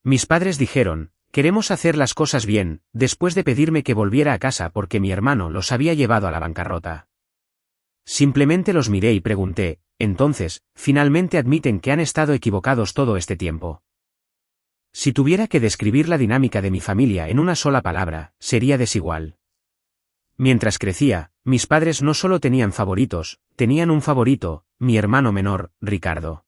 Mis padres dijeron, queremos hacer las cosas bien, después de pedirme que volviera a casa porque mi hermano los había llevado a la bancarrota. Simplemente los miré y pregunté, entonces, ¿finalmente admiten que han estado equivocados todo este tiempo? Si tuviera que describir la dinámica de mi familia en una sola palabra, sería desigual. Mientras crecía, mis padres no solo tenían favoritos, tenían un favorito, mi hermano menor, Ricardo.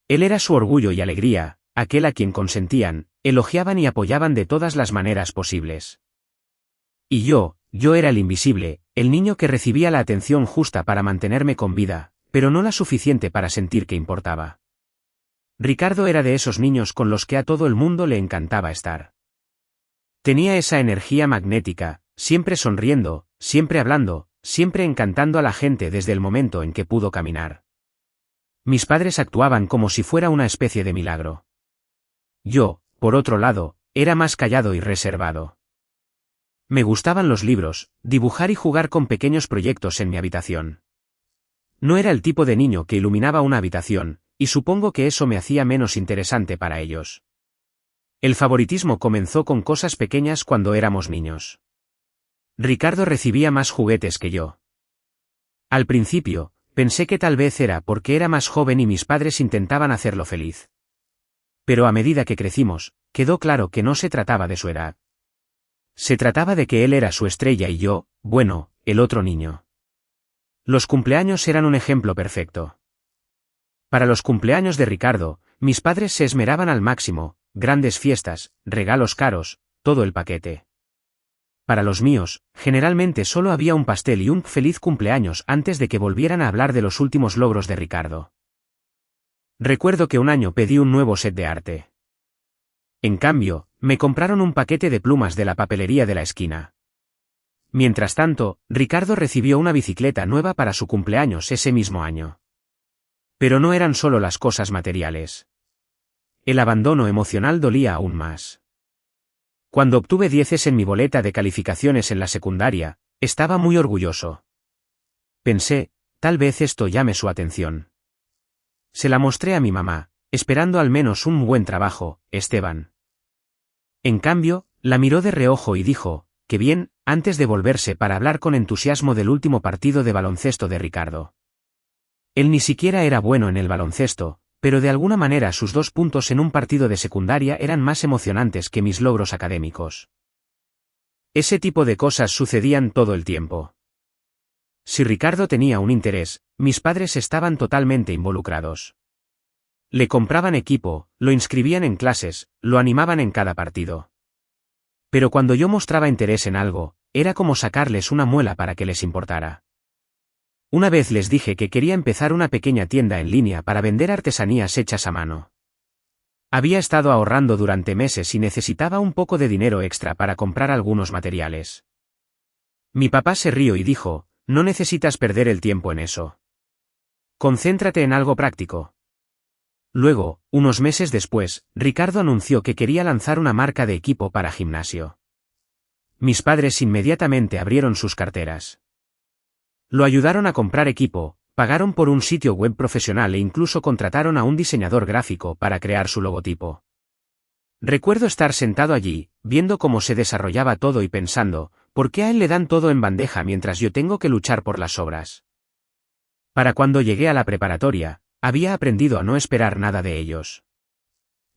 Él era su orgullo y alegría, aquel a quien consentían, elogiaban y apoyaban de todas las maneras posibles. Y yo era el invisible, el niño que recibía la atención justa para mantenerme con vida, pero no la suficiente para sentir que importaba. Ricardo era de esos niños con los que a todo el mundo le encantaba estar. Tenía esa energía magnética, siempre sonriendo, siempre hablando, siempre encantando a la gente desde el momento en que pudo caminar. Mis padres actuaban como si fuera una especie de milagro. Yo, por otro lado, era más callado y reservado. Me gustaban los libros, dibujar y jugar con pequeños proyectos en mi habitación. No era el tipo de niño que iluminaba una habitación, y supongo que eso me hacía menos interesante para ellos. El favoritismo comenzó con cosas pequeñas cuando éramos niños. Ricardo recibía más juguetes que yo. Al principio, pensé que tal vez era porque era más joven y mis padres intentaban hacerlo feliz. Pero a medida que crecimos, quedó claro que no se trataba de su edad. Se trataba de que él era su estrella y yo, bueno, el otro niño. Los cumpleaños eran un ejemplo perfecto. Para los cumpleaños de Ricardo, mis padres se esmeraban al máximo, grandes fiestas, regalos caros, todo el paquete. Para los míos, generalmente solo había un pastel y un feliz cumpleaños antes de que volvieran a hablar de los últimos logros de Ricardo. Recuerdo que un año pedí un nuevo set de arte. En cambio, me compraron un paquete de plumas de la papelería de la esquina. Mientras tanto, Ricardo recibió una bicicleta nueva para su cumpleaños ese mismo año. Pero no eran solo las cosas materiales. El abandono emocional dolía aún más. Cuando obtuve 10 en mi boleta de calificaciones en la secundaria, estaba muy orgulloso. Pensé, tal vez esto llame su atención. Se la mostré a mi mamá, esperando al menos un buen trabajo, Esteban. En cambio, la miró de reojo y dijo, qué bien, antes de volverse para hablar con entusiasmo del último partido de baloncesto de Ricardo. Él ni siquiera era bueno en el baloncesto, pero de alguna manera sus 2 puntos en un partido de secundaria eran más emocionantes que mis logros académicos. Ese tipo de cosas sucedían todo el tiempo. Si Ricardo tenía un interés, mis padres estaban totalmente involucrados. Le compraban equipo, lo inscribían en clases, lo animaban en cada partido. Pero cuando yo mostraba interés en algo, era como sacarles una muela para que les importara. Una vez les dije que quería empezar una pequeña tienda en línea para vender artesanías hechas a mano. Había estado ahorrando durante meses y necesitaba un poco de dinero extra para comprar algunos materiales. Mi papá se rió y dijo, no necesitas perder el tiempo en eso. Concéntrate en algo práctico. Luego, unos meses después, Ricardo anunció que quería lanzar una marca de equipo para gimnasio. Mis padres inmediatamente abrieron sus carteras. Lo ayudaron a comprar equipo, pagaron por un sitio web profesional e incluso contrataron a un diseñador gráfico para crear su logotipo. Recuerdo estar sentado allí, viendo cómo se desarrollaba todo y pensando, ¿por qué a él le dan todo en bandeja mientras yo tengo que luchar por las obras? Para cuando llegué a la preparatoria, había aprendido a no esperar nada de ellos.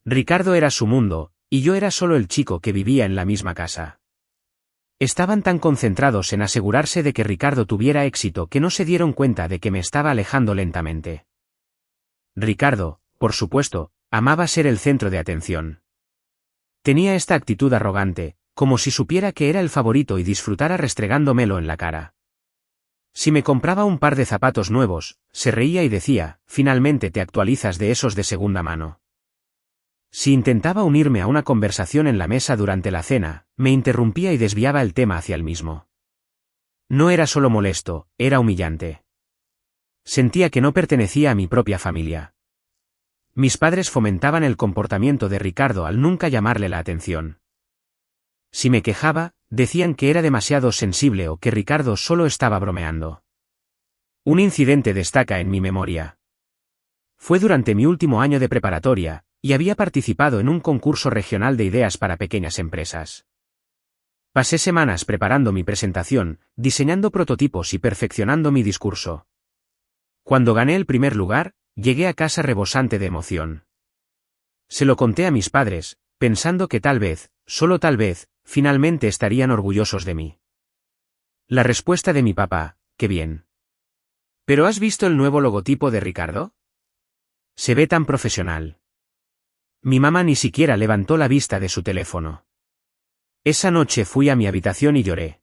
Ricardo era su mundo, y yo era solo el chico que vivía en la misma casa. Estaban tan concentrados en asegurarse de que Ricardo tuviera éxito que no se dieron cuenta de que me estaba alejando lentamente. Ricardo, por supuesto, amaba ser el centro de atención. Tenía esta actitud arrogante, como si supiera que era el favorito y disfrutara restregándomelo en la cara. Si me compraba un par de zapatos nuevos, se reía y decía, finalmente te actualizas de esos de segunda mano. Si intentaba unirme a una conversación en la mesa durante la cena, me interrumpía y desviaba el tema hacia el mismo. No era solo molesto, era humillante. Sentía que no pertenecía a mi propia familia. Mis padres fomentaban el comportamiento de Ricardo al nunca llamarle la atención. Si me quejaba, decían que era demasiado sensible o que Ricardo solo estaba bromeando. Un incidente destaca en mi memoria. Fue durante mi último año de preparatoria, y había participado en un concurso regional de ideas para pequeñas empresas. Pasé semanas preparando mi presentación, diseñando prototipos y perfeccionando mi discurso. Cuando gané el primer lugar, llegué a casa rebosante de emoción. Se lo conté a mis padres, pensando que tal vez, solo tal vez, finalmente estarían orgullosos de mí. La respuesta de mi papá: qué bien. ¿Pero has visto el nuevo logotipo de Ricardo? Se ve tan profesional. Mi mamá ni siquiera levantó la vista de su teléfono. Esa noche fui a mi habitación y lloré.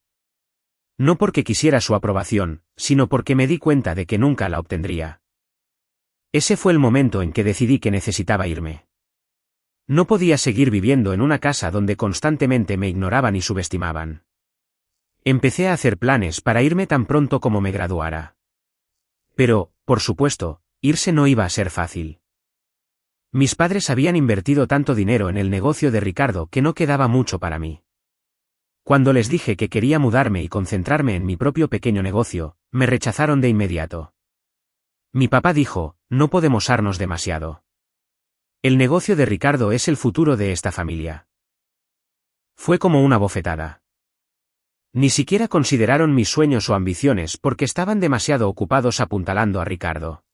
No porque quisiera su aprobación, sino porque me di cuenta de que nunca la obtendría. Ese fue el momento en que decidí que necesitaba irme. No podía seguir viviendo en una casa donde constantemente me ignoraban y subestimaban. Empecé a hacer planes para irme tan pronto como me graduara. Pero, por supuesto, irse no iba a ser fácil. Mis padres habían invertido tanto dinero en el negocio de Ricardo que no quedaba mucho para mí. Cuando les dije que quería mudarme y concentrarme en mi propio pequeño negocio, me rechazaron de inmediato. Mi papá dijo: no podemos harnos demasiado. El negocio de Ricardo es el futuro de esta familia. Fue como una bofetada. Ni siquiera consideraron mis sueños o ambiciones porque estaban demasiado ocupados apuntalando a Ricardo.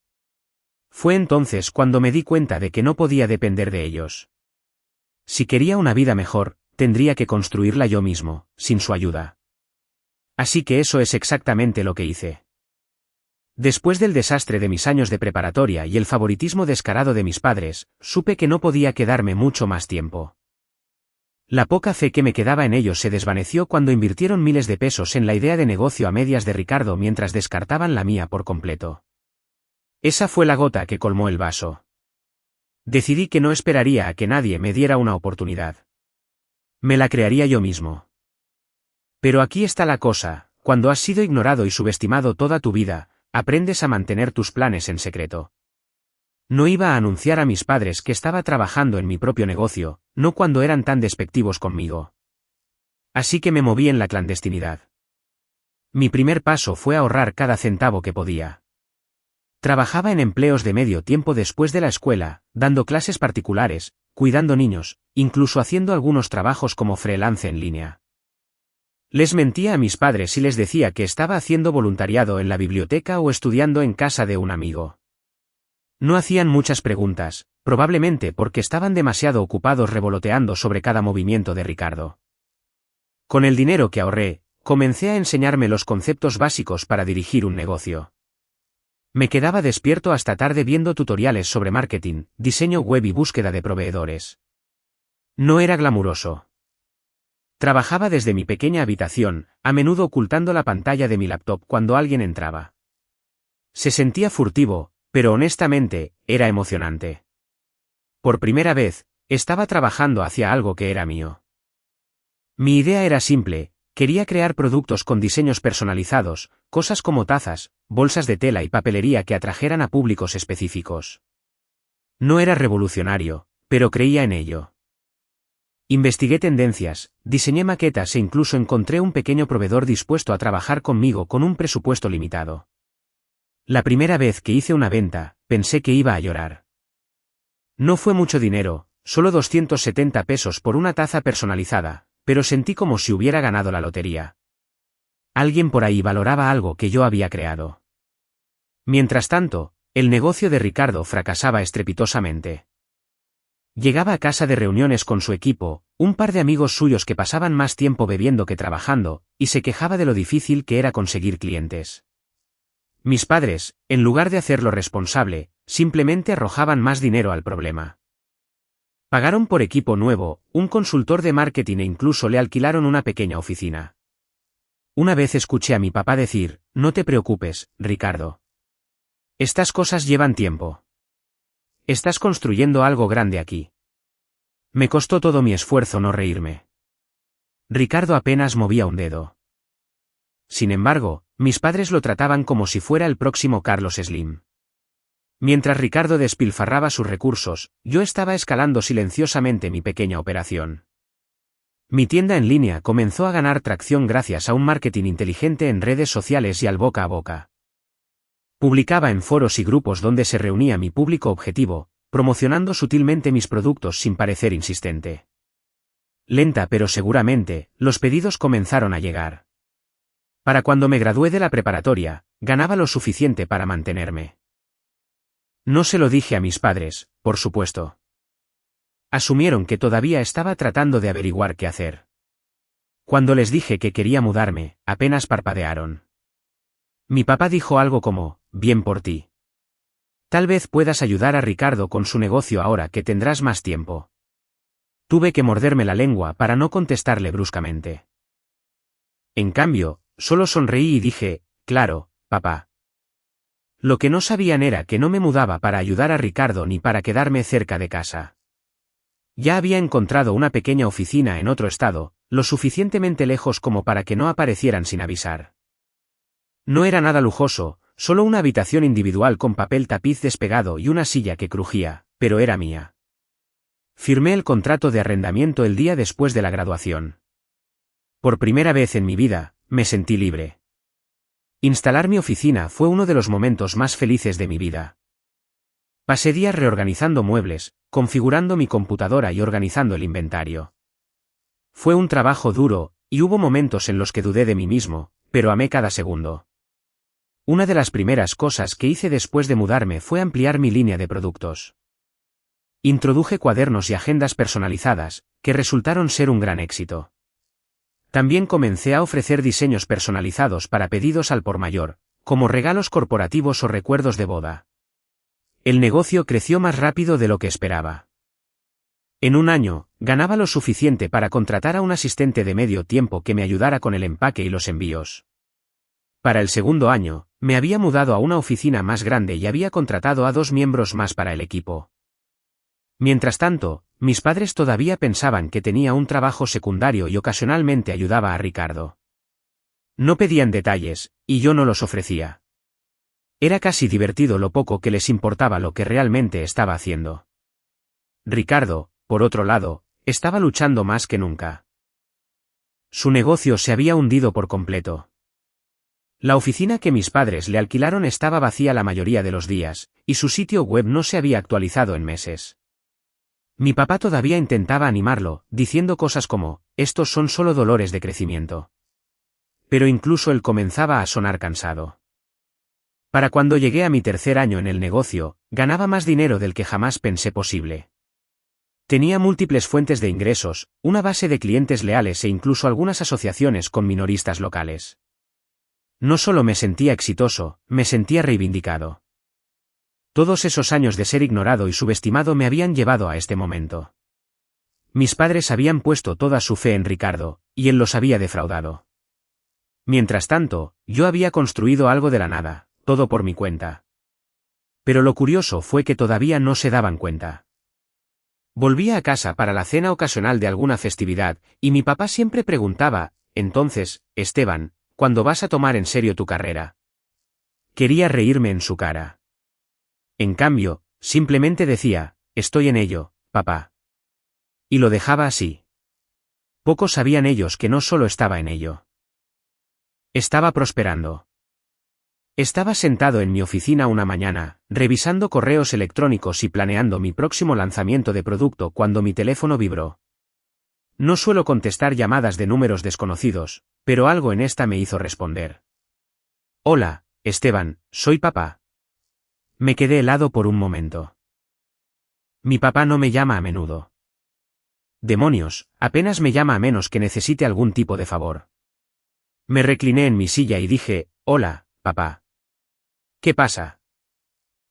Fue entonces cuando me di cuenta de que no podía depender de ellos. Si quería una vida mejor, tendría que construirla yo mismo, sin su ayuda. Así que eso es exactamente lo que hice. Después del desastre de mis años de preparatoria y el favoritismo descarado de mis padres, supe que no podía quedarme mucho más tiempo. La poca fe que me quedaba en ellos se desvaneció cuando invirtieron miles de pesos en la idea de negocio a medias de Ricardo mientras descartaban la mía por completo. Esa fue la gota que colmó el vaso. Decidí que no esperaría a que nadie me diera una oportunidad. Me la crearía yo mismo. Pero aquí está la cosa: cuando has sido ignorado y subestimado toda tu vida, aprendes a mantener tus planes en secreto. No iba a anunciar a mis padres que estaba trabajando en mi propio negocio, no cuando eran tan despectivos conmigo. Así que me moví en la clandestinidad. Mi primer paso fue ahorrar cada centavo que podía. Trabajaba en empleos de medio tiempo después de la escuela, dando clases particulares, cuidando niños, incluso haciendo algunos trabajos como freelance en línea. Les mentía a mis padres y les decía que estaba haciendo voluntariado en la biblioteca o estudiando en casa de un amigo. No hacían muchas preguntas, probablemente porque estaban demasiado ocupados revoloteando sobre cada movimiento de Ricardo. Con el dinero que ahorré, comencé a enseñarme los conceptos básicos para dirigir un negocio. Me quedaba despierto hasta tarde viendo tutoriales sobre marketing, diseño web y búsqueda de proveedores. No era glamuroso. Trabajaba desde mi pequeña habitación, a menudo ocultando la pantalla de mi laptop cuando alguien entraba. Se sentía furtivo, pero honestamente, era emocionante. Por primera vez, estaba trabajando hacia algo que era mío. Mi idea era simple: quería crear productos con diseños personalizados, cosas como tazas, bolsas de tela y papelería que atrajeran a públicos específicos. No era revolucionario, pero creía en ello. Investigué tendencias, diseñé maquetas e incluso encontré un pequeño proveedor dispuesto a trabajar conmigo con un presupuesto limitado. La primera vez que hice una venta, pensé que iba a llorar. No fue mucho dinero, solo 270 pesos por una taza personalizada, pero sentí como si hubiera ganado la lotería. Alguien por ahí valoraba algo que yo había creado. Mientras tanto, el negocio de Ricardo fracasaba estrepitosamente. Llegaba a casa de reuniones con su equipo, un par de amigos suyos que pasaban más tiempo bebiendo que trabajando, y se quejaba de lo difícil que era conseguir clientes. Mis padres, en lugar de hacerlo responsable, simplemente arrojaban más dinero al problema. Pagaron por equipo nuevo, un consultor de marketing e incluso le alquilaron una pequeña oficina. Una vez escuché a mi papá decir: no te preocupes, Ricardo. Estas cosas llevan tiempo. Estás construyendo algo grande aquí. Me costó todo mi esfuerzo no reírme. Ricardo apenas movía un dedo. Sin embargo, mis padres lo trataban como si fuera el próximo Carlos Slim. Mientras Ricardo despilfarraba sus recursos, yo estaba escalando silenciosamente mi pequeña operación. Mi tienda en línea comenzó a ganar tracción gracias a un marketing inteligente en redes sociales y al boca a boca. Publicaba en foros y grupos donde se reunía mi público objetivo, promocionando sutilmente mis productos sin parecer insistente. Lenta pero seguramente, los pedidos comenzaron a llegar. Para cuando me gradué de la preparatoria, ganaba lo suficiente para mantenerme. No se lo dije a mis padres, por supuesto. Asumieron que todavía estaba tratando de averiguar qué hacer. Cuando les dije que quería mudarme, apenas parpadearon. Mi papá dijo algo como, bien por ti. Tal vez puedas ayudar a Ricardo con su negocio ahora que tendrás más tiempo. Tuve que morderme la lengua para no contestarle bruscamente. En cambio, solo sonreí y dije, claro, papá. Lo que no sabían era que no me mudaba para ayudar a Ricardo ni para quedarme cerca de casa. Ya había encontrado una pequeña oficina en otro estado, lo suficientemente lejos como para que no aparecieran sin avisar. No era nada lujoso, solo una habitación individual con papel tapiz despegado y una silla que crujía, pero era mía. Firmé el contrato de arrendamiento el día después de la graduación. Por primera vez en mi vida, me sentí libre. Instalar mi oficina fue uno de los momentos más felices de mi vida. Pasé días reorganizando muebles, configurando mi computadora y organizando el inventario. Fue un trabajo duro, y hubo momentos en los que dudé de mí mismo, pero amé cada segundo. Una de las primeras cosas que hice después de mudarme fue ampliar mi línea de productos. Introduje cuadernos y agendas personalizadas, que resultaron ser un gran éxito. También comencé a ofrecer diseños personalizados para pedidos al por mayor, como regalos corporativos o recuerdos de boda. El negocio creció más rápido de lo que esperaba. En un año, ganaba lo suficiente para contratar a un asistente de medio tiempo que me ayudara con el empaque y los envíos. Para el segundo año, me había mudado a una oficina más grande y había contratado a 2 miembros más para el equipo. Mientras tanto, mis padres todavía pensaban que tenía un trabajo secundario y ocasionalmente ayudaba a Ricardo. No pedían detalles, y yo no los ofrecía. Era casi divertido lo poco que les importaba lo que realmente estaba haciendo. Ricardo, por otro lado, estaba luchando más que nunca. Su negocio se había hundido por completo. La oficina que mis padres le alquilaron estaba vacía la mayoría de los días, y su sitio web no se había actualizado en meses. Mi papá todavía intentaba animarlo, diciendo cosas como, estos son solo dolores de crecimiento. Pero incluso él comenzaba a sonar cansado. Para cuando llegué a mi tercer año en el negocio, ganaba más dinero del que jamás pensé posible. Tenía múltiples fuentes de ingresos, una base de clientes leales e incluso algunas asociaciones con minoristas locales. No solo me sentía exitoso, me sentía reivindicado. Todos esos años de ser ignorado y subestimado me habían llevado a este momento. Mis padres habían puesto toda su fe en Ricardo, y él los había defraudado. Mientras tanto, yo había construido algo de la nada, todo por mi cuenta. Pero lo curioso fue que todavía no se daban cuenta. Volvía a casa para la cena ocasional de alguna festividad, y mi papá siempre preguntaba, entonces, Esteban, ¿cuándo vas a tomar en serio tu carrera? Quería reírme en su cara. En cambio, simplemente decía, estoy en ello, papá. Y lo dejaba así. Pocos sabían ellos que no solo estaba en ello. Estaba prosperando. Estaba sentado en mi oficina una mañana, revisando correos electrónicos y planeando mi próximo lanzamiento de producto cuando mi teléfono vibró. No suelo contestar llamadas de números desconocidos, pero algo en esta me hizo responder. Hola, Esteban, soy papá. Me quedé helado por un momento. Mi papá no me llama a menudo. Demonios, apenas me llama a menos que necesite algún tipo de favor. Me recliné en mi silla y dije, hola, papá. ¿Qué pasa?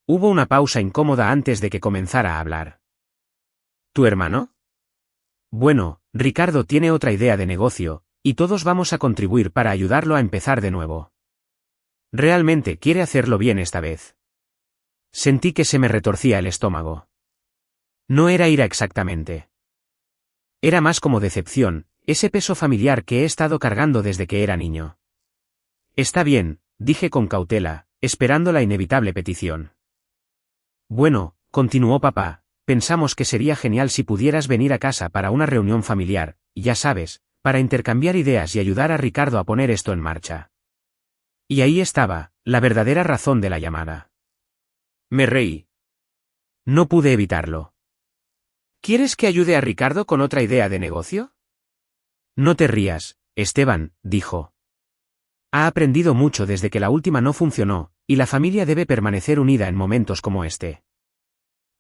Hubo una pausa incómoda antes de que comenzara a hablar. ¿Tu hermano? Bueno, Ricardo tiene otra idea de negocio, y todos vamos a contribuir para ayudarlo a empezar de nuevo. Realmente quiere hacerlo bien esta vez. Sentí que se me retorcía el estómago. No era ira exactamente. Era más como decepción, ese peso familiar que he estado cargando desde que era niño. Está bien, dije con cautela, esperando la inevitable petición. Bueno, continuó papá, pensamos que sería genial si pudieras venir a casa para una reunión familiar, ya sabes, para intercambiar ideas y ayudar a Ricardo a poner esto en marcha. Y ahí estaba, la verdadera razón de la llamada. Me reí. No pude evitarlo. ¿Quieres que ayude a Ricardo con otra idea de negocio? No te rías, Esteban, dijo. Ha aprendido mucho desde que la última no funcionó, y la familia debe permanecer unida en momentos como este.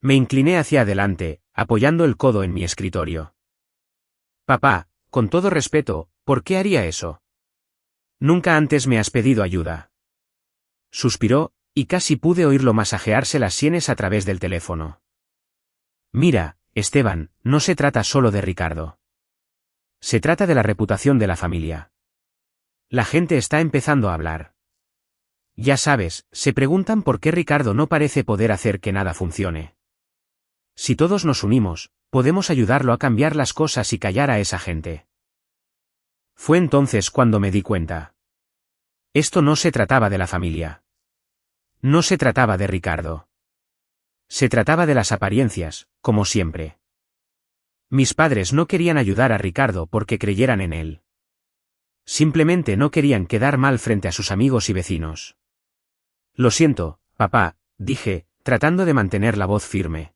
Me incliné hacia adelante, apoyando el codo en mi escritorio. Papá, con todo respeto, ¿por qué haría eso? Nunca antes me has pedido ayuda. Suspiró, y casi pude oírlo masajearse las sienes a través del teléfono. Mira, Esteban, no se trata solo de Ricardo. Se trata de la reputación de la familia. La gente está empezando a hablar. Ya sabes, se preguntan por qué Ricardo no parece poder hacer que nada funcione. Si todos nos unimos, podemos ayudarlo a cambiar las cosas y callar a esa gente. Fue entonces cuando me di cuenta. Esto no se trataba de la familia. No se trataba de Ricardo. Se trataba de las apariencias, como siempre. Mis padres no querían ayudar a Ricardo porque creyeran en él. Simplemente no querían quedar mal frente a sus amigos y vecinos. Lo siento, papá, dije, tratando de mantener la voz firme.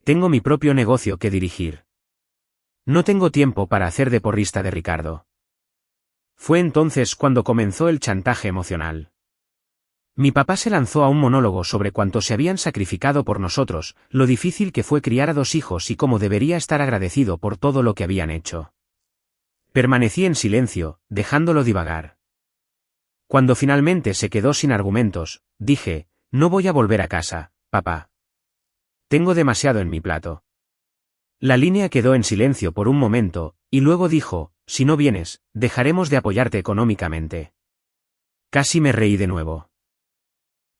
Tengo mi propio negocio que dirigir. No tengo tiempo para hacer de porrista de Ricardo. Fue entonces cuando comenzó el chantaje emocional. Mi papá se lanzó a un monólogo sobre cuánto se habían sacrificado por nosotros, lo difícil que fue criar a 2 hijos y cómo debería estar agradecido por todo lo que habían hecho. Permanecí en silencio, dejándolo divagar. Cuando finalmente se quedó sin argumentos, dije, no voy a volver a casa, papá. Tengo demasiado en mi plato. La línea quedó en silencio por un momento, y luego dijo, si no vienes, dejaremos de apoyarte económicamente. Casi me reí de nuevo.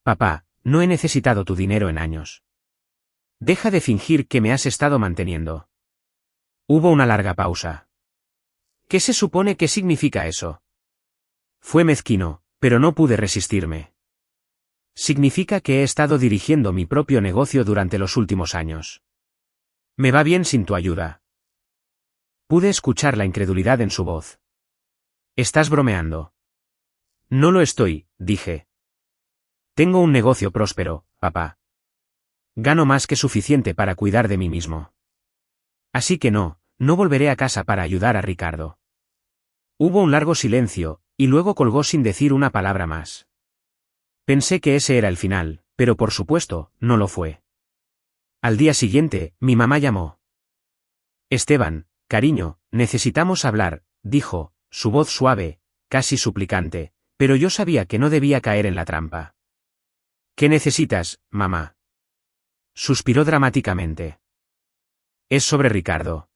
Papá, no he necesitado tu dinero en años. Deja de fingir que me has estado manteniendo. Hubo una larga pausa. ¿Qué se supone que significa eso? Fue mezquino, pero no pude resistirme. Significa que he estado dirigiendo mi propio negocio durante los últimos años. Me va bien sin tu ayuda. Pude escuchar la incredulidad en su voz. ¿Estás bromeando? No lo estoy, dije. Tengo un negocio próspero, papá. Gano más que suficiente para cuidar de mí mismo. Así que no volveré a casa para ayudar a Ricardo. Hubo un largo silencio, y luego colgó sin decir una palabra más. Pensé que ese era el final, pero por supuesto, no lo fue. Al día siguiente, mi mamá llamó. Esteban, cariño, necesitamos hablar, dijo, su voz suave, casi suplicante, pero yo sabía que no debía caer en la trampa. ¿Qué necesitas, mamá? Suspiró dramáticamente. Es sobre Ricardo.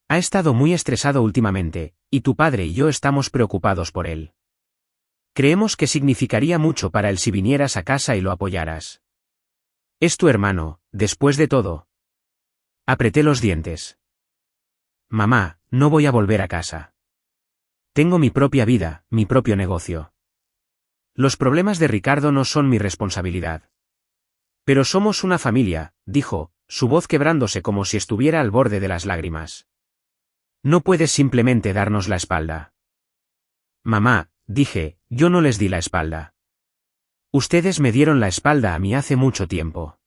Ha estado muy estresado últimamente, y tu padre y yo estamos preocupados por él. Creemos que significaría mucho para él si vinieras a casa y lo apoyaras. Es tu hermano, después de todo. Apreté los dientes. Mamá, no voy a volver a casa. Tengo mi propia vida, mi propio negocio. Los problemas de Ricardo no son mi responsabilidad. Pero somos una familia, dijo, su voz quebrándose como si estuviera al borde de las lágrimas. No puedes simplemente darnos la espalda. Mamá, dije, yo no les di la espalda. Ustedes me dieron la espalda a mí hace mucho tiempo.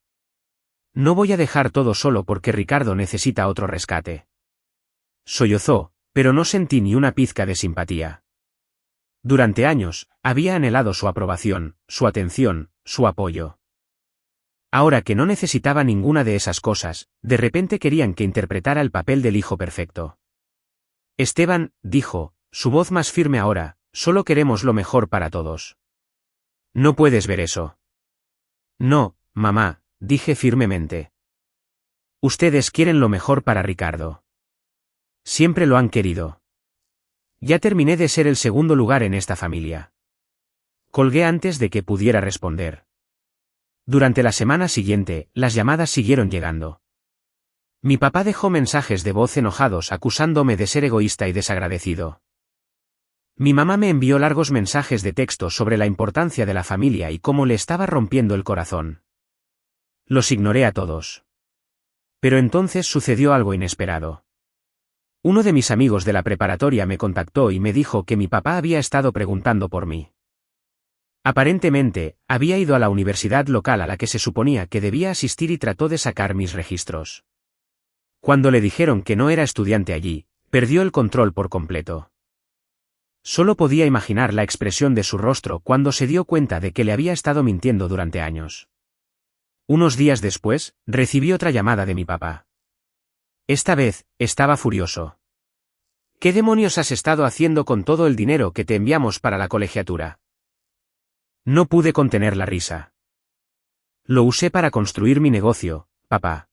No voy a dejar todo solo porque Ricardo necesita otro rescate. Sollozó, pero no sentí ni una pizca de simpatía. Durante años, había anhelado su aprobación, su atención, su apoyo. Ahora que no necesitaba ninguna de esas cosas, de repente querían que interpretara el papel del hijo perfecto. Esteban, dijo, su voz más firme ahora, solo queremos lo mejor para todos. No puedes ver eso. No, mamá, dije firmemente. Ustedes quieren lo mejor para Ricardo. Siempre lo han querido. Ya terminé de ser el segundo lugar en esta familia. Colgué antes de que pudiera responder. Durante la semana siguiente, las llamadas siguieron llegando. Mi papá dejó mensajes de voz enojados acusándome de ser egoísta y desagradecido. Mi mamá me envió largos mensajes de texto sobre la importancia de la familia y cómo le estaba rompiendo el corazón. Los ignoré a todos. Pero entonces sucedió algo inesperado. Uno de mis amigos de la preparatoria me contactó y me dijo que mi papá había estado preguntando por mí. Aparentemente, había ido a la universidad local a la que se suponía que debía asistir y trató de sacar mis registros. Cuando le dijeron que no era estudiante allí, perdió el control por completo. Solo podía imaginar la expresión de su rostro cuando se dio cuenta de que le había estado mintiendo durante años. Unos días después, recibí otra llamada de mi papá. Esta vez, estaba furioso. ¿Qué demonios has estado haciendo con todo el dinero que te enviamos para la colegiatura? No pude contener la risa. Lo usé para construir mi negocio, papá.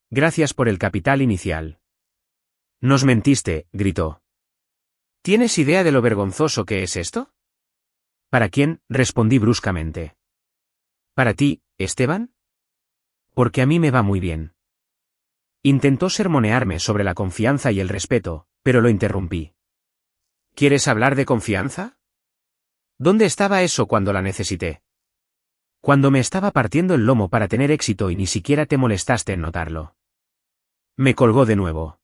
Gracias por el capital inicial. Nos mentiste, gritó. ¿Tienes idea de lo vergonzoso que es esto? ¿Para quién?, respondí bruscamente. ¿Para ti, Esteban? Porque a mí me va muy bien. Intentó sermonearme sobre la confianza y el respeto, pero lo interrumpí. ¿Quieres hablar de confianza? ¿Dónde estaba eso cuando la necesité? Cuando me estaba partiendo el lomo para tener éxito y ni siquiera te molestaste en notarlo. Me colgó de nuevo.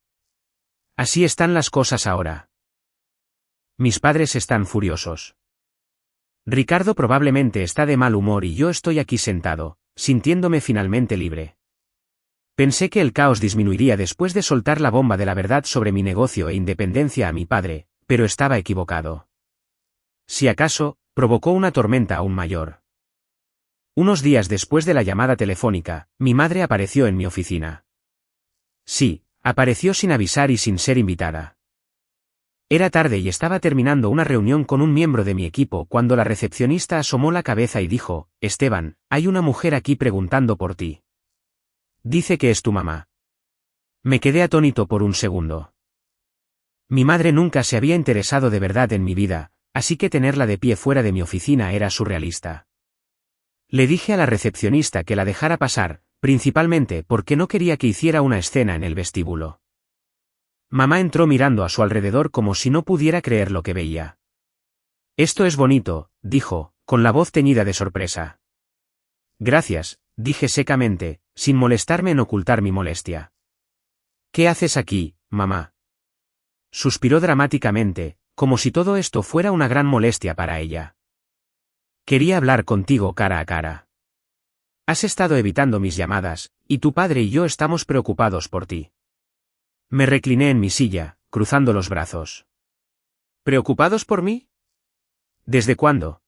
Así están las cosas ahora. Mis padres están furiosos. Ricardo probablemente está de mal humor y yo estoy aquí sentado, sintiéndome finalmente libre. Pensé que el caos disminuiría después de soltar la bomba de la verdad sobre mi negocio e independencia a mi padre, pero estaba equivocado. Si acaso, provocó una tormenta aún mayor. Unos días después de la llamada telefónica, mi madre apareció en mi oficina. Sí, apareció sin avisar y sin ser invitada. Era tarde y estaba terminando una reunión con un miembro de mi equipo cuando la recepcionista asomó la cabeza y dijo, Esteban, hay una mujer aquí preguntando por ti. Dice que es tu mamá. Me quedé atónito por un segundo. Mi madre nunca se había interesado de verdad en mi vida, así que tenerla de pie fuera de mi oficina era surrealista. Le dije a la recepcionista que la dejara pasar, principalmente porque no quería que hiciera una escena en el vestíbulo. Mamá entró mirando a su alrededor como si no pudiera creer lo que veía. Esto es bonito, dijo, con la voz teñida de sorpresa. Gracias, dije secamente, sin molestarme en ocultar mi molestia. ¿Qué haces aquí, mamá? Suspiró dramáticamente, como si todo esto fuera una gran molestia para ella. Quería hablar contigo cara a cara. Has estado evitando mis llamadas, y tu padre y yo estamos preocupados por ti. Me recliné en mi silla, cruzando los brazos. ¿Preocupados por mí? ¿Desde cuándo?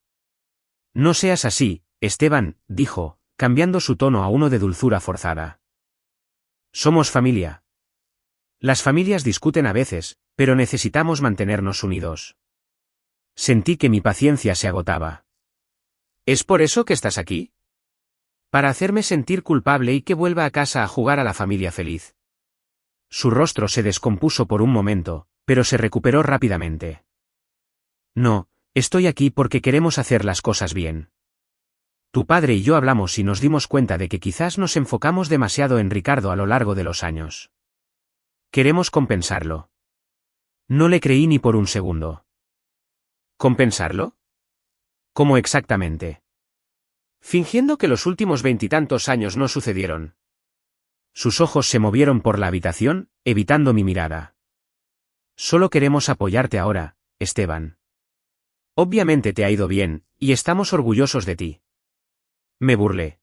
No seas así, Esteban, dijo, cambiando su tono a uno de dulzura forzada. Somos familia. Las familias discuten a veces, pero necesitamos mantenernos unidos. Sentí que mi paciencia se agotaba. ¿Es por eso que estás aquí? Para hacerme sentir culpable y que vuelva a casa a jugar a la familia feliz. Su rostro se descompuso por un momento, pero se recuperó rápidamente. No, estoy aquí porque queremos hacer las cosas bien. Tu padre y yo hablamos y nos dimos cuenta de que quizás nos enfocamos demasiado en Ricardo a lo largo de los años. Queremos compensarlo. No le creí ni por un segundo. ¿Compensarlo? ¿Cómo exactamente? Fingiendo que los últimos 20 años no sucedieron. Sus ojos se movieron por la habitación, evitando mi mirada. Solo queremos apoyarte ahora, Esteban. Obviamente te ha ido bien, y estamos orgullosos de ti. Me burlé.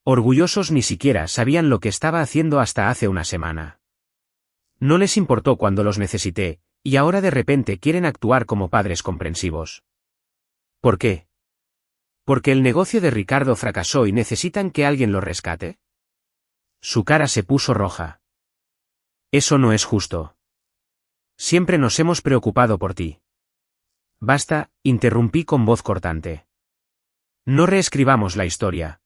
Orgullosos ni siquiera sabían lo que estaba haciendo hasta hace una semana. No les importó cuando los necesité, y ahora de repente quieren actuar como padres comprensivos. ¿Por qué? ¿Porque el negocio de Ricardo fracasó y necesitan que alguien lo rescate? Su cara se puso roja. Eso no es justo. Siempre nos hemos preocupado por ti. Basta, interrumpí con voz cortante. No reescribamos la historia.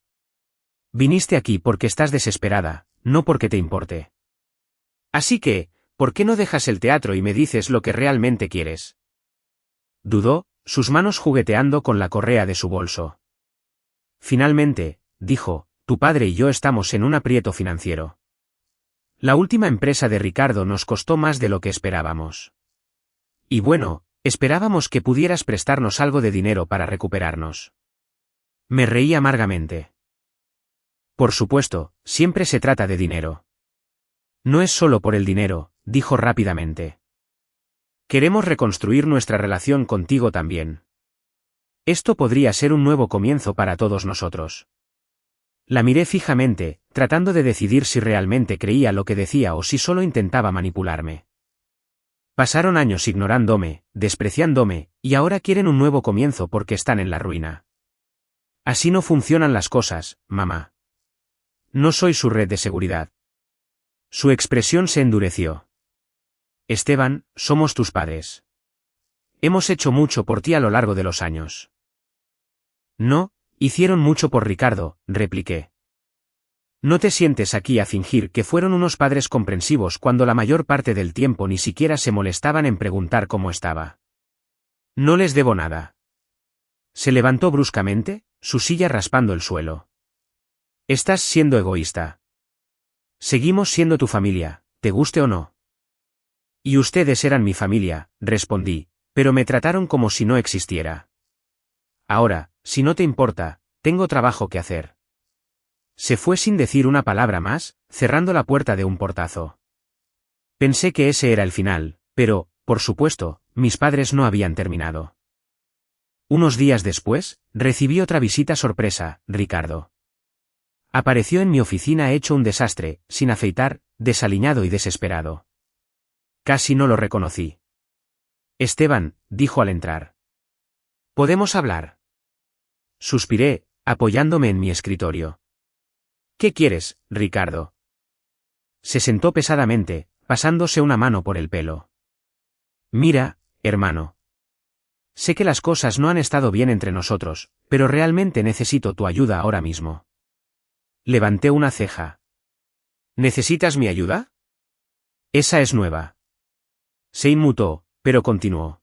Viniste aquí porque estás desesperada, no porque te importe. Así que, ¿por qué no dejas el teatro y me dices lo que realmente quieres? Dudó, sus manos jugueteando con la correa de su bolso. Finalmente, dijo, tu padre y yo estamos en un aprieto financiero. La última empresa de Ricardo nos costó más de lo que esperábamos. Y bueno, esperábamos que pudieras prestarnos algo de dinero para recuperarnos. Me reí amargamente. Por supuesto, siempre se trata de dinero. No es solo por el dinero, dijo rápidamente. Queremos reconstruir nuestra relación contigo también. Esto podría ser un nuevo comienzo para todos nosotros. La miré fijamente, tratando de decidir si realmente creía lo que decía o si solo intentaba manipularme. Pasaron años ignorándome, despreciándome, y ahora quieren un nuevo comienzo porque están en la ruina. Así no funcionan las cosas, mamá. No soy su red de seguridad. Su expresión se endureció. Esteban, somos tus padres. Hemos hecho mucho por ti a lo largo de los años. No, hicieron mucho por Ricardo, repliqué. No te sientes aquí a fingir que fueron unos padres comprensivos cuando la mayor parte del tiempo ni siquiera se molestaban en preguntar cómo estaba. No les debo nada. Se levantó bruscamente, su silla raspando el suelo. Estás siendo egoísta. Seguimos siendo tu familia, te guste o no. Y ustedes eran mi familia, respondí, pero me trataron como si no existiera. Ahora, si no te importa, tengo trabajo que hacer. Se fue sin decir una palabra más, cerrando la puerta de un portazo. Pensé que ese era el final, pero, por supuesto, mis padres no habían terminado. Unos días después, recibí otra visita sorpresa, Ricardo. Apareció en mi oficina hecho un desastre, sin afeitar, desaliñado y desesperado. Casi no lo reconocí. Esteban, dijo al entrar. ¿Podemos hablar? Suspiré, apoyándome en mi escritorio. ¿Qué quieres, Ricardo? Se sentó pesadamente, pasándose una mano por el pelo. Mira, hermano. Sé que las cosas no han estado bien entre nosotros, pero realmente necesito tu ayuda ahora mismo. Levanté una ceja. ¿Necesitas mi ayuda? Esa es nueva. Se inmutó, pero continuó.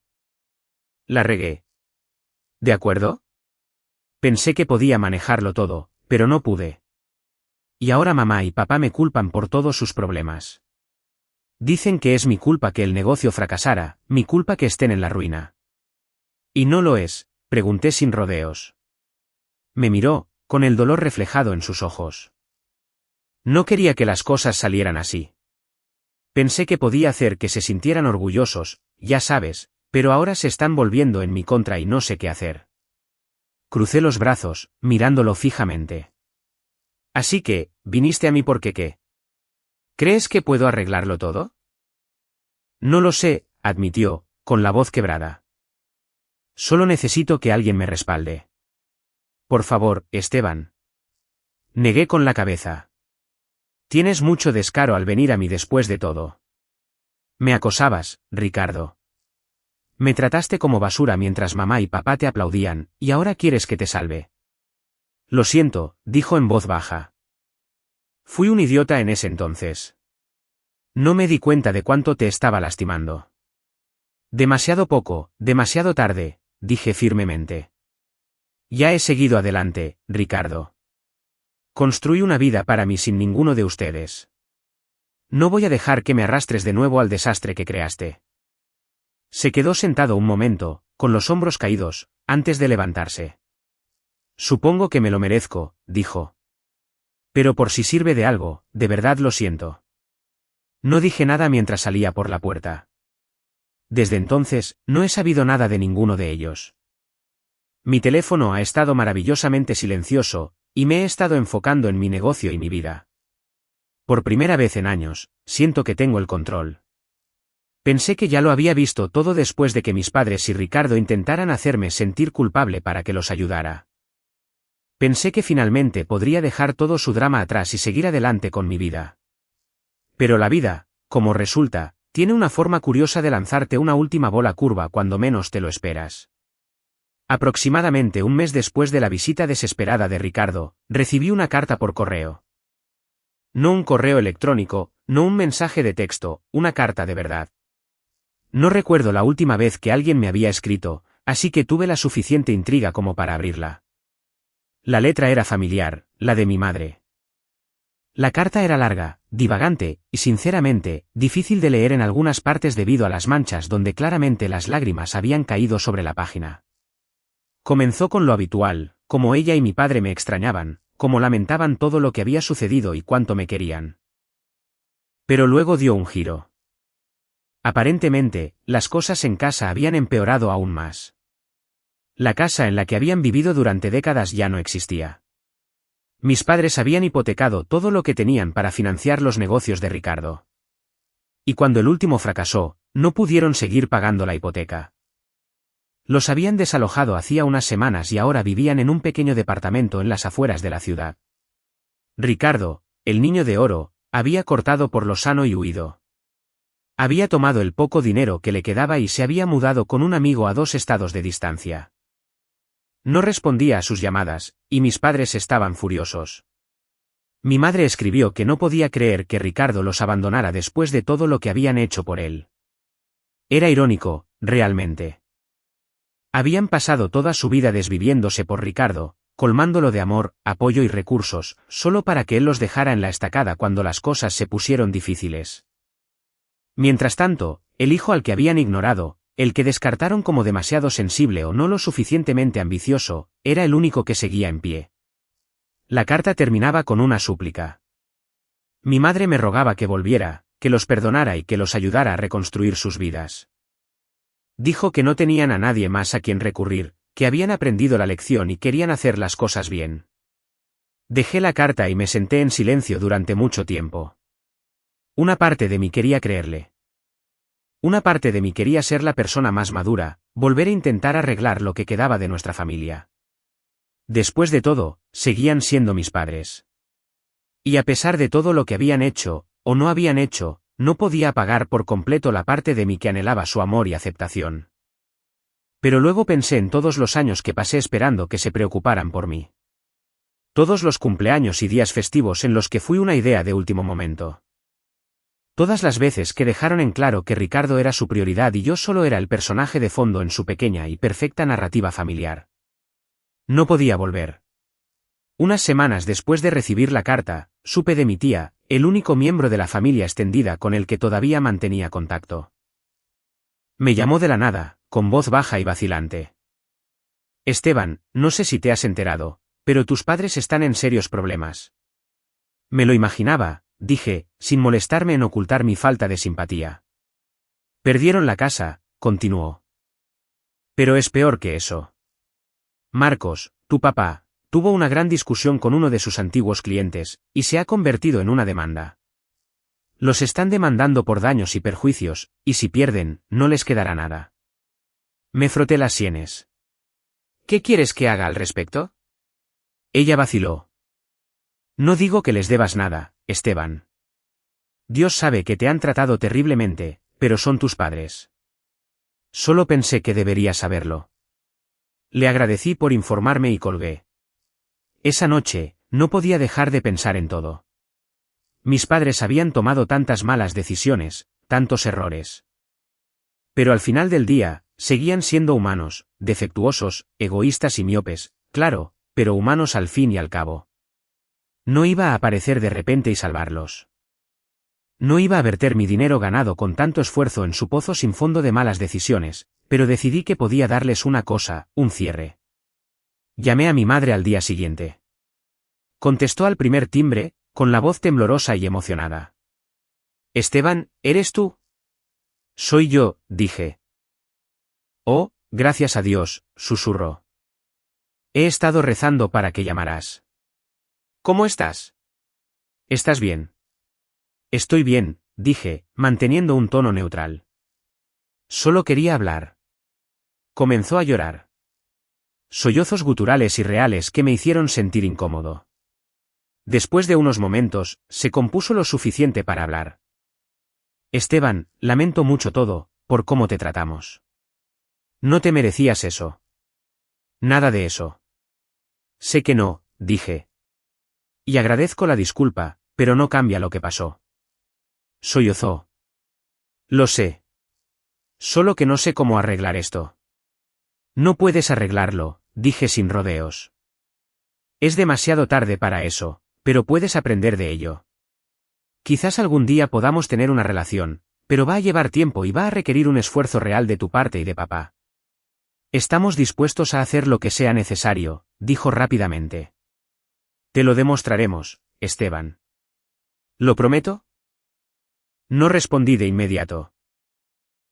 La regué. ¿De acuerdo? Pensé que podía manejarlo todo, pero no pude. Y ahora mamá y papá me culpan por todos sus problemas. Dicen que es mi culpa que el negocio fracasara, mi culpa que estén en la ruina. ¿Y no lo es?, pregunté sin rodeos. Me miró, con el dolor reflejado en sus ojos. No quería que las cosas salieran así. Pensé que podía hacer que se sintieran orgullosos, ya sabes, pero ahora se están volviendo en mi contra y no sé qué hacer. Crucé los brazos, mirándolo fijamente. Así que, viniste a mí porque ¿qué? ¿Crees que puedo arreglarlo todo? No lo sé, admitió, con la voz quebrada. Solo necesito que alguien me respalde. Por favor, Esteban. Negué con la cabeza. Tienes mucho descaro al venir a mí después de todo. Me acosabas, Ricardo. Me trataste como basura mientras mamá y papá te aplaudían, y ahora quieres que te salve. Lo siento, dijo en voz baja. Fui un idiota en ese entonces. No me di cuenta de cuánto te estaba lastimando. Demasiado poco, demasiado tarde, dije firmemente. Ya he seguido adelante, Ricardo. Construí una vida para mí sin ninguno de ustedes. No voy a dejar que me arrastres de nuevo al desastre que creaste. Se quedó sentado un momento, con los hombros caídos, antes de levantarse. Supongo que me lo merezco, dijo. Pero por si sirve de algo, de verdad lo siento. No dije nada mientras salía por la puerta. Desde entonces, no he sabido nada de ninguno de ellos. Mi teléfono ha estado maravillosamente silencioso, y me he estado enfocando en mi negocio y mi vida. Por primera vez en años, siento que tengo el control. Pensé que ya lo había visto todo después de que mis padres y Ricardo intentaran hacerme sentir culpable para que los ayudara. Pensé que finalmente podría dejar todo su drama atrás y seguir adelante con mi vida. Pero la vida, como resulta, tiene una forma curiosa de lanzarte una última bola curva cuando menos te lo esperas. Aproximadamente un mes después de la visita desesperada de Ricardo, recibí una carta por correo. No un correo electrónico, no un mensaje de texto, una carta de verdad. No recuerdo la última vez que alguien me había escrito, así que tuve la suficiente intriga como para abrirla. La letra era familiar, la de mi madre. La carta era larga, divagante, y sinceramente, difícil de leer en algunas partes debido a las manchas donde claramente las lágrimas habían caído sobre la página. Comenzó con lo habitual, como ella y mi padre me extrañaban, como lamentaban todo lo que había sucedido y cuánto me querían. Pero luego dio un giro. Aparentemente, las cosas en casa habían empeorado aún más. La casa en la que habían vivido durante décadas ya no existía. Mis padres habían hipotecado todo lo que tenían para financiar los negocios de Ricardo. Y cuando el último fracasó, no pudieron seguir pagando la hipoteca. Los habían desalojado hacía unas semanas y ahora vivían en un pequeño departamento en las afueras de la ciudad. Ricardo, el niño de oro, había cortado por lo sano y huido. Había tomado el poco dinero que le quedaba y se había mudado con un amigo a 2 estados de distancia. No respondía a sus llamadas, y mis padres estaban furiosos. Mi madre escribió que no podía creer que Ricardo los abandonara después de todo lo que habían hecho por él. Era irónico, realmente. Habían pasado toda su vida desviviéndose por Ricardo, colmándolo de amor, apoyo y recursos, solo para que él los dejara en la estacada cuando las cosas se pusieron difíciles. Mientras tanto, el hijo al que habían ignorado, el que descartaron como demasiado sensible o no lo suficientemente ambicioso, era el único que seguía en pie. La carta terminaba con una súplica. Mi madre me rogaba que volviera, que los perdonara y que los ayudara a reconstruir sus vidas. Dijo que no tenían a nadie más a quien recurrir, que habían aprendido la lección y querían hacer las cosas bien. Dejé la carta y me senté en silencio durante mucho tiempo. Una parte de mí quería creerle. Una parte de mí quería ser la persona más madura, volver a intentar arreglar lo que quedaba de nuestra familia. Después de todo, seguían siendo mis padres. Y a pesar de todo lo que habían hecho, o no habían hecho, no podía apagar por completo la parte de mí que anhelaba su amor y aceptación. Pero luego pensé en todos los años que pasé esperando que se preocuparan por mí. Todos los cumpleaños y días festivos en los que fui una idea de último momento. Todas las veces que dejaron en claro que Ricardo era su prioridad y yo solo era el personaje de fondo en su pequeña y perfecta narrativa familiar. No podía volver. Unas semanas después de recibir la carta, supe de mi tía, el único miembro de la familia extendida con el que todavía mantenía contacto. Me llamó de la nada, con voz baja y vacilante. Esteban, no sé si te has enterado, pero tus padres están en serios problemas. Me lo imaginaba, dije, sin molestarme en ocultar mi falta de simpatía. Perdieron la casa, continuó. Pero es peor que eso. Marcos, tu papá, tuvo una gran discusión con uno de sus antiguos clientes, y se ha convertido en una demanda. Los están demandando por daños y perjuicios, y si pierden, no les quedará nada. Me froté las sienes. ¿Qué quieres que haga al respecto? Ella vaciló. No digo que les debas nada, Esteban. Dios sabe que te han tratado terriblemente, pero son tus padres. Solo pensé que deberías saberlo. Le agradecí por informarme y colgué. Esa noche, no podía dejar de pensar en todo. Mis padres habían tomado tantas malas decisiones, tantos errores. Pero al final del día, seguían siendo humanos, defectuosos, egoístas y miopes, claro, pero humanos al fin y al cabo. No iba a aparecer de repente y salvarlos. No iba a verter mi dinero ganado con tanto esfuerzo en su pozo sin fondo de malas decisiones, pero decidí que podía darles una cosa, un cierre. Llamé a mi madre al día siguiente. Contestó al primer timbre, con la voz temblorosa y emocionada. Esteban, ¿eres tú? Soy yo, dije. Oh, gracias a Dios, susurró. He estado rezando para que llamaras. ¿Cómo estás? ¿Estás bien? Estoy bien, dije, manteniendo un tono neutral. Solo quería hablar. Comenzó a llorar. Sollozos guturales y reales que me hicieron sentir incómodo. Después de unos momentos, se compuso lo suficiente para hablar. Esteban, lamento mucho todo, por cómo te tratamos. No te merecías eso. Nada de eso. Sé que no, dije. Y agradezco la disculpa, pero no cambia lo que pasó. Sollozó. Lo sé. Solo que no sé cómo arreglar esto. No puedes arreglarlo, dije sin rodeos. Es demasiado tarde para eso, pero puedes aprender de ello. Quizás algún día podamos tener una relación, pero va a llevar tiempo y va a requerir un esfuerzo real de tu parte y de papá. Estamos dispuestos a hacer lo que sea necesario, dijo rápidamente. Te lo demostraremos, Esteban. ¿Lo prometo? No respondí de inmediato.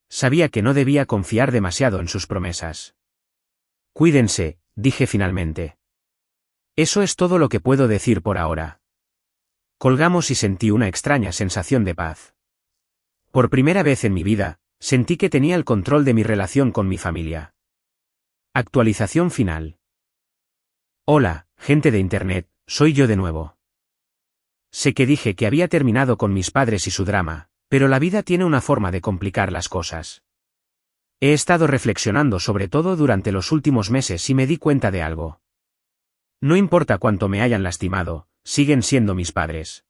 Sabía que no debía confiar demasiado en sus promesas. Cuídense, dije finalmente. Eso es todo lo que puedo decir por ahora. Colgamos y sentí una extraña sensación de paz. Por primera vez en mi vida, sentí que tenía el control de mi relación con mi familia. Actualización final. Hola, gente de Internet, soy yo de nuevo. Sé que dije que había terminado con mis padres y su drama, pero la vida tiene una forma de complicar las cosas. He estado reflexionando sobre todo durante los últimos meses y me di cuenta de algo. No importa cuánto me hayan lastimado, siguen siendo mis padres.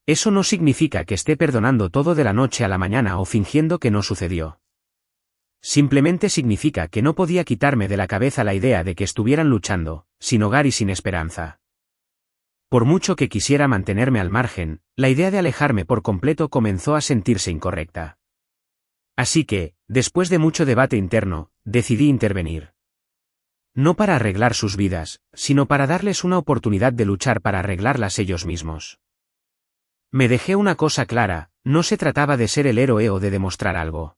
Eso no significa que esté perdonando todo de la noche a la mañana o fingiendo que no sucedió. Simplemente significa que no podía quitarme de la cabeza la idea de que estuvieran luchando, sin hogar y sin esperanza. Por mucho que quisiera mantenerme al margen, la idea de alejarme por completo comenzó a sentirse incorrecta. Así que, después de mucho debate interno, decidí intervenir. No para arreglar sus vidas, sino para darles una oportunidad de luchar para arreglarlas ellos mismos. Me dejé una cosa clara, no se trataba de ser el héroe o de demostrar algo.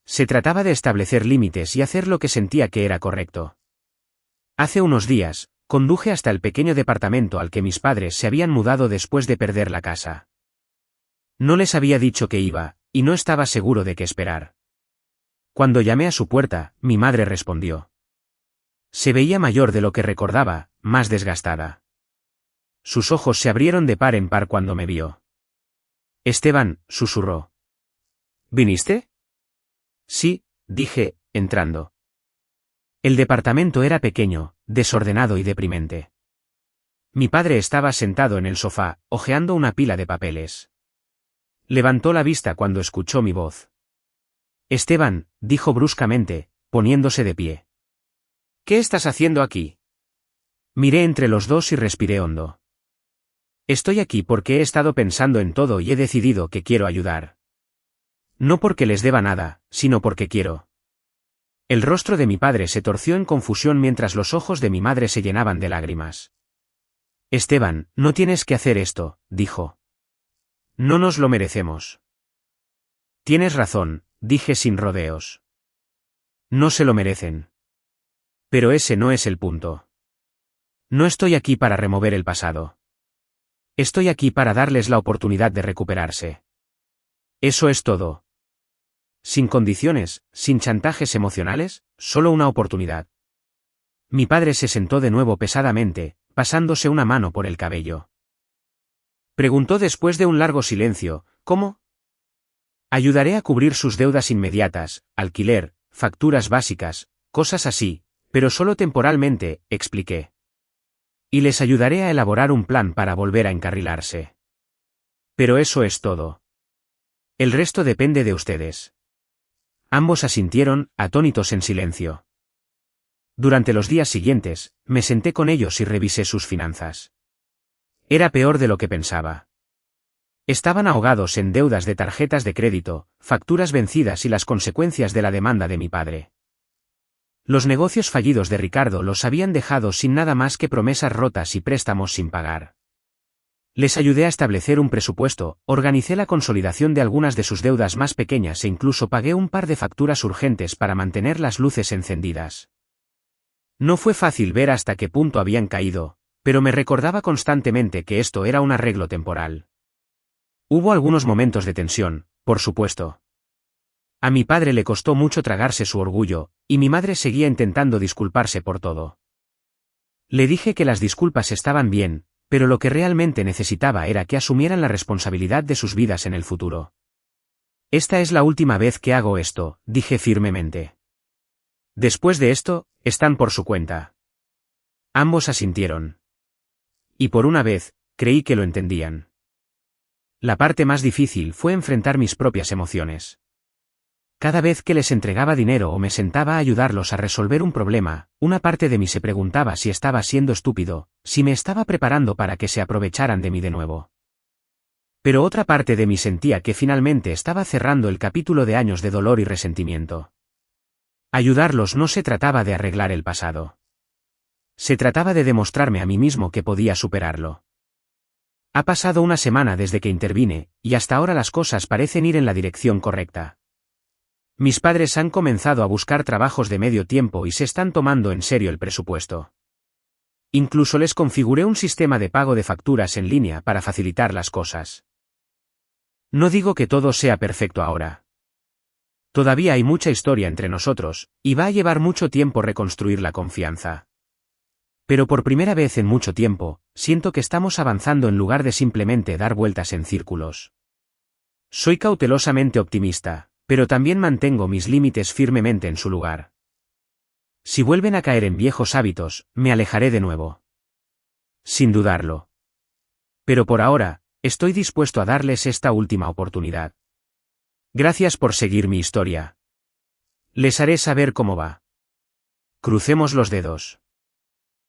Se trataba de establecer límites y hacer lo que sentía que era correcto. Hace unos días, conduje hasta el pequeño departamento al que mis padres se habían mudado después de perder la casa. No les había dicho que iba, y no estaba seguro de qué esperar. Cuando llamé a su puerta, mi madre respondió. Se veía mayor de lo que recordaba, más desgastada. Sus ojos se abrieron de par en par cuando me vio. Esteban, susurró. ¿Viniste? Sí, dije, entrando. El departamento era pequeño, desordenado y deprimente. Mi padre estaba sentado en el sofá, hojeando una pila de papeles. Levantó la vista cuando escuchó mi voz. Esteban, dijo bruscamente, poniéndose de pie. ¿Qué estás haciendo aquí? Miré entre los dos y respiré hondo. Estoy aquí porque he estado pensando en todo y he decidido que quiero ayudar. No porque les deba nada, sino porque quiero. El rostro de mi padre se torció en confusión mientras los ojos de mi madre se llenaban de lágrimas. Esteban, no tienes que hacer esto, dijo. No nos lo merecemos. Tienes razón, dije sin rodeos. No se lo merecen. Pero ese no es el punto. No estoy aquí para remover el pasado. Estoy aquí para darles la oportunidad de recuperarse. Eso es todo. Sin condiciones, sin chantajes emocionales, solo una oportunidad. Mi padre se sentó de nuevo pesadamente, pasándose una mano por el cabello. Preguntó después de un largo silencio, ¿cómo? Ayudaré a cubrir sus deudas inmediatas, alquiler, facturas básicas, cosas así, pero solo temporalmente, expliqué. Y les ayudaré a elaborar un plan para volver a encarrilarse. Pero eso es todo. El resto depende de ustedes. Ambos asintieron, atónitos en silencio. Durante los días siguientes, me senté con ellos y revisé sus finanzas. Era peor de lo que pensaba. Estaban ahogados en deudas de tarjetas de crédito, facturas vencidas y las consecuencias de la demanda de mi padre. Los negocios fallidos de Ricardo los habían dejado sin nada más que promesas rotas y préstamos sin pagar. Les ayudé a establecer un presupuesto, organicé la consolidación de algunas de sus deudas más pequeñas e incluso pagué un par de facturas urgentes para mantener las luces encendidas. No fue fácil ver hasta qué punto habían caído, pero me recordaba constantemente que esto era un arreglo temporal. Hubo algunos momentos de tensión, por supuesto. A mi padre le costó mucho tragarse su orgullo, y mi madre seguía intentando disculparse por todo. Le dije que las disculpas estaban bien, pero lo que realmente necesitaba era que asumieran la responsabilidad de sus vidas en el futuro. Esta es la última vez que hago esto, dije firmemente. Después de esto, están por su cuenta. Ambos asintieron. Y por una vez, creí que lo entendían. La parte más difícil fue enfrentar mis propias emociones. Cada vez que les entregaba dinero o me sentaba a ayudarlos a resolver un problema, una parte de mí se preguntaba si estaba siendo estúpido, si me estaba preparando para que se aprovecharan de mí de nuevo. Pero otra parte de mí sentía que finalmente estaba cerrando el capítulo de años de dolor y resentimiento. Ayudarlos no se trataba de arreglar el pasado. Se trataba de demostrarme a mí mismo que podía superarlo. Ha pasado una semana desde que intervine, y hasta ahora las cosas parecen ir en la dirección correcta. Mis padres han comenzado a buscar trabajos de medio tiempo y se están tomando en serio el presupuesto. Incluso les configuré un sistema de pago de facturas en línea para facilitar las cosas. No digo que todo sea perfecto ahora. Todavía hay mucha historia entre nosotros, y va a llevar mucho tiempo reconstruir la confianza. Pero por primera vez en mucho tiempo, siento que estamos avanzando en lugar de simplemente dar vueltas en círculos. Soy cautelosamente optimista, pero también mantengo mis límites firmemente en su lugar. Si vuelven a caer en viejos hábitos, me alejaré de nuevo. Sin dudarlo. Pero por ahora, estoy dispuesto a darles esta última oportunidad. Gracias por seguir mi historia. Les haré saber cómo va. Crucemos los dedos.